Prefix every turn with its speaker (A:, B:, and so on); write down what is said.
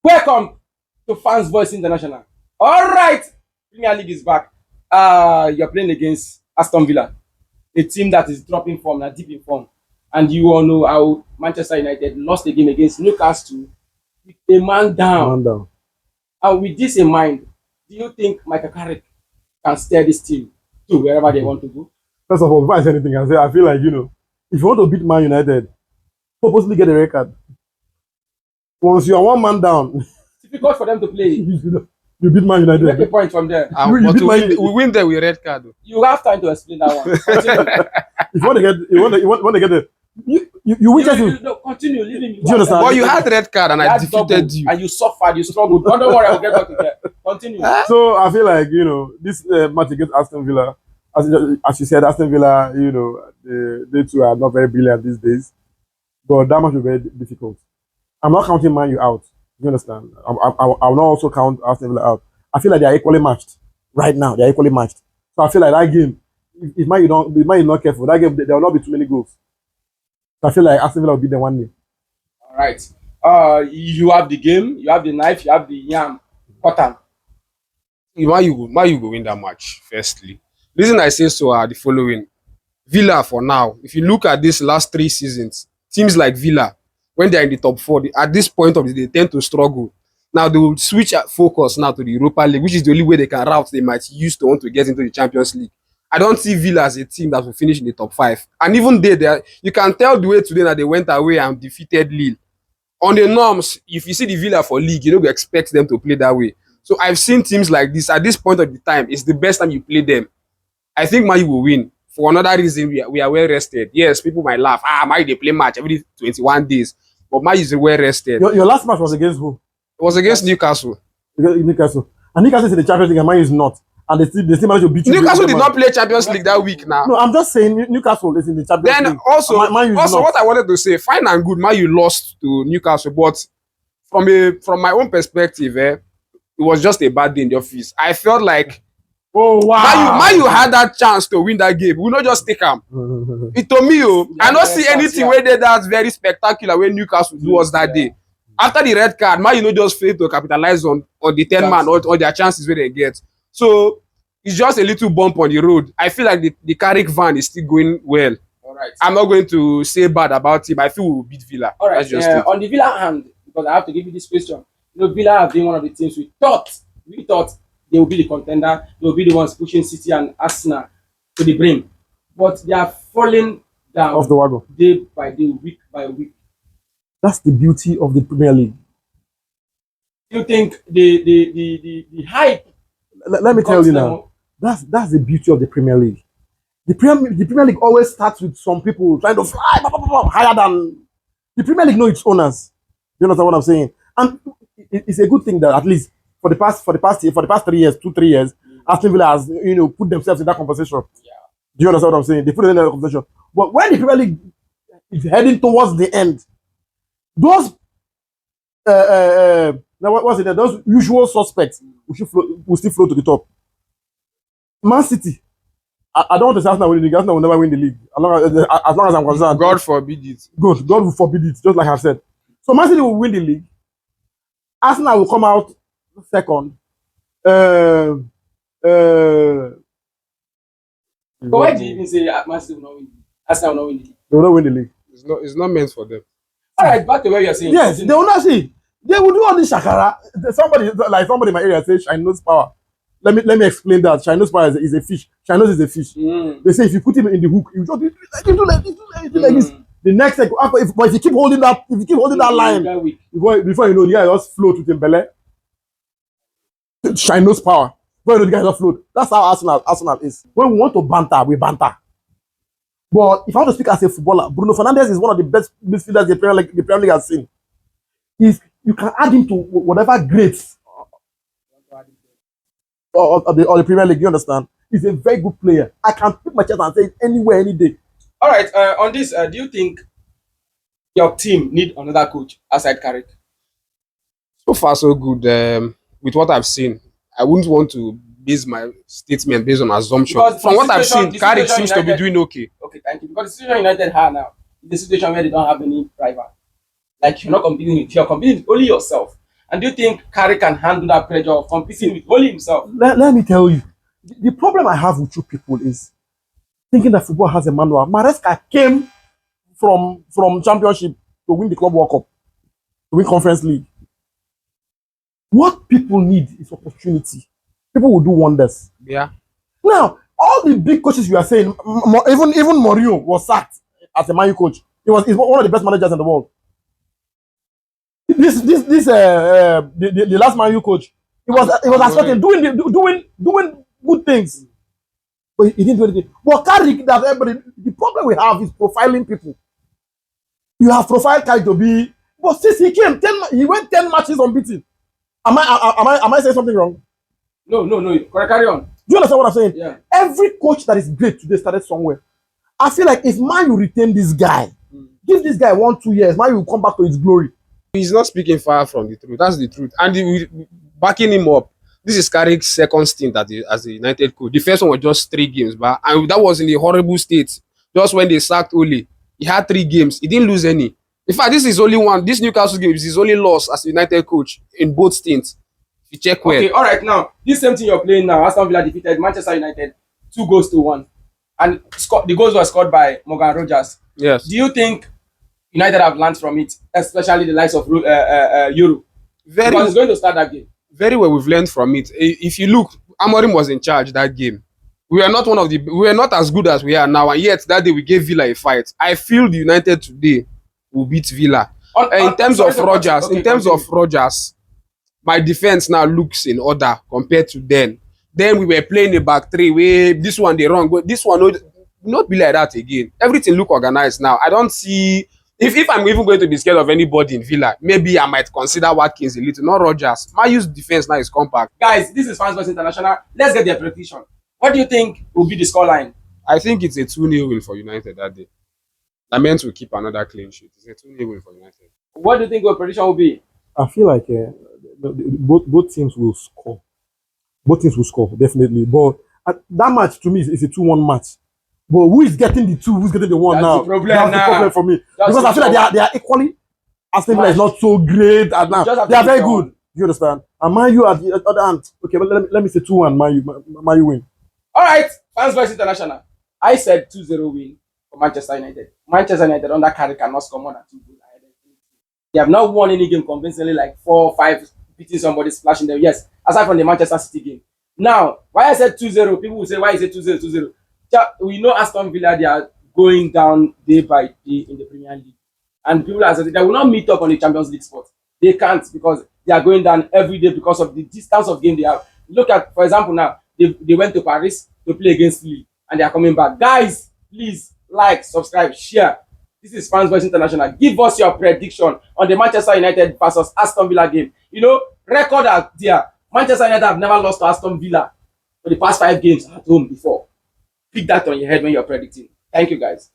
A: Welcome to Fans Voice International. All right, Premier League is back. You're playing against Aston Villa, a team that is dropping form, now deep in form. And you all know how Manchester United lost a game against Newcastle with a man down.
B: Man down.
A: And with this in mind, do you think Michael Carrick can steer this team to wherever they want to go?
B: First of all, before I say anything, I feel like, if you want to beat Man United, purposely get a red card. Once you are one man down,
A: It's difficult for them to play.
B: you beat Man United.
A: You make a point from there.
B: You beat Man United.
C: We win there with red card.
A: You have time to explain that one. Continue.
B: If you want to get the you win Chelsea.
A: No, continue. Leave me.
B: Do you understand?
C: But you had red card and I defeated you.
A: And you suffered, you struggled. Don't worry, I'll get back to that. Continue.
B: So I feel like this match against Aston Villa, as you said, Aston Villa, they two are not very brilliant these days, but that match was very difficult. I'm not counting Man U out. You understand? I will not also count Aston Villa out. I feel like they are equally matched right now. They are equally matched. So I feel like that game, if Man U not careful, that game there will not be too many goals. So I feel like Aston Villa will beat them 1-0.
A: All right. You have the game, you have the knife, you have the yam. Cotton.
C: Why you go win that match, firstly? The reason I say so are the following. Villa, for now, if you look at these last 3 seasons, teams like Villa, when they're in the top 4, at this point of the day, they tend to struggle. Now, they will switch focus now to the Europa League, which is the only way they can route they might use to want to get into the Champions League. I don't see Villa as a team that will finish in the top 5. And even you can tell the way today that they went away and defeated Lille. On the norms, if you see the Villa for league, you don't expect them to play that way. So I've seen teams like this. At this point of the time, it's the best time you play them. I think Man U will win. For another reason, we are well rested. Yes, people might laugh. Man U, they play match every 21 days. But Man U is well rested.
B: Your last match was against who?
C: It was against Newcastle.
B: Newcastle. And Newcastle is in the Champions League and Man U is not. And they still managed to beat you.
C: Newcastle did not play Champions League that week now.
B: No, I'm just saying Newcastle is in the Champions League.
C: Then also what I wanted to say, fine and good, Man U lost to Newcastle, but from my own perspective, it was just a bad day in the office. I felt like Man U had that chance to win that game. We will not just take them. It to me, I don't see anything where that's very spectacular when Newcastle do us that day. After the red card, Man U just failed to capitalize on the 10 man or their chances where they get. So it's just a little bump on the road. I feel like the Carrick van is still going well.
A: All right.
C: I'm not going to say bad about him. I feel we'll beat Villa.
A: All right. On the Villa hand, because I have to give you this question. Villa have been one of the teams we thought they will be the contender. They will be the ones pushing City and Arsenal to the brim. But they are falling down
B: off the wagon
A: day by day, week by week.
B: That's the beauty of the Premier League.
A: You think the hype?
B: Let me tell you now. That's the beauty of the Premier League. The Premier League always starts with some people trying to fly higher than the Premier League. Know its owners. You understand what I'm saying? And it's a good thing that at least for the past 3 years, 2-3 years, Aston Villa has put themselves in that conversation. Yeah. Do you understand what I'm saying? They put it in that conversation. But when the Premier League is heading towards the end, those those usual suspects will still float to the top. Man City, I don't want to say Arsenal will win the league. Arsenal will never win the league. As long as I'm concerned.
C: God forbid it.
B: God will forbid it, just like I've said. So Man City will win the league. Arsenal will come out second.
A: But why do you even say Man City will not win the league? Arsenal will not win the league?
B: They will not win the league.
C: It's not meant for them.
A: All right, back to where you're saying.
B: Yes, they will not see. They will do all this shakara. Somebody in my area says Shine knows power. Let me explain that. Shine knows power is a fish. Shine knows is a fish. They say if you put him in the hook, you just do like this. The next second, but if you keep holding that, line, before you know, the guy just float with him belly. Shine knows power. Before you know, the guy just float. That's how Arsenal is. When we want to banter, we banter. But if I want to speak as a footballer, Bruno Fernandes is one of the best midfielders the Premier League has seen. You can add him to whatever grades of the Premier League. You understand? He's a very good player. I can put my chest and say it anywhere, any day.
A: All right. On this, do you think your team need another coach aside Carrick?
C: So far, so good. With what I've seen, I wouldn't want to base my statement based on assumption.
A: Because
C: from what I've seen, Carrick seems to be doing okay.
A: Okay, thank you. Because the situation United have now is the situation where they don't have any rival. Like you're not competing with, you're competing with only yourself. And do you think Carrick can handle that pressure of competing with only himself?
B: Let me tell you, the problem I have with you people is thinking that football has a manual. Maresca came from championship to win the Club World Cup, to win Conference League. What people need is opportunity. People will do wonders.
C: Yeah.
B: Now, all the big coaches you are saying, even Mourinho was sacked as a Man U coach. He's one of the best managers in the world. The last Man U coach, he was expecting doing good things, but he didn't do anything. But Carrick, that everybody, the problem we have is profiling people. You have profiled Carrick to be, but since he came, he went 10 matches unbeaten. Am I saying something wrong?
A: No. Carry on.
B: Do you understand what I'm saying?
A: Yeah.
B: Every coach that is great today started somewhere. I feel like if Man U retain this guy, give this guy 1-2 years, Man U will come back to his glory.
C: He's not speaking far from the truth. That's the truth. And backing him up, this is Carrick's second stint as a United coach. The first one was just 3 games, and that was in a horrible state. Just when they sacked Ole, he had 3 games. He didn't lose any. In fact, this is only one. This Newcastle game is his only loss as a United coach in both stints. If you check well.
A: Okay, all right. Now, this same thing you're playing now, Aston Villa defeated Manchester United 2-1. And the goals were scored by Morgan Rogers.
C: Yes.
A: Do you think United have learned from it, especially the likes of Euro? Because it's going to start that game.
C: Very well, we've learned from it. If you look, Amorim was in charge that game. We were not as good as we are now, and yet that day we gave Villa a fight. I feel the United today will beat Villa. In terms of Rogers, my defense now looks in order compared to then. Then we were playing a back 3 where this one they wrong, but this one not be like that again. Everything look organized now. I don't see. If I'm even going to be scared of anybody in Villa, maybe I might consider Watkins a little, not Rogers. My use defense now is compact.
A: Guys, this is Fans Voice International. Let's get their prediction. What do you think will be the scoreline?
C: I think it's a 2-0 win for United that day. I meant to keep another clean sheet. It's a 2-0 win for United.
A: What do you think your prediction will be?
B: I feel like both teams will score. Both teams will score, definitely. But that match, to me, is a 2-1 match. But who is getting the 2? Who's getting the 1 now?
A: That's
B: the problem for me. Because I feel like they are equally. Aston Villa is not so great. And now they are very good. You understand? And Man U at the other hand. Okay, but let me say 2-1. Man U win.
A: All right, Fans Voice International. I said 2-0 win for Manchester United. Manchester United under Carrick cannot score more than 2 goals. They have not won any game convincingly, like 4 or 5 beating somebody, splashing them. Yes, aside from the Manchester City game. Now, why I said 2-0, people will say, why is it 2-0, 2-0? We know Aston Villa, they are going down day by day in the Premier League. And people are saying they will not meet up on the Champions League spot. They can't because they are going down every day because of the distance of game they have. Look at, for example, now, they went to Paris to play against Lille and they are coming back. Guys, please like, subscribe, share. This is Fans Voice International. Give us your prediction on the Manchester United versus Aston Villa game. You know, record out there. Manchester United have never lost to Aston Villa for the past 5 games at home before. Pick that on your head when you're predicting. Thank you, guys.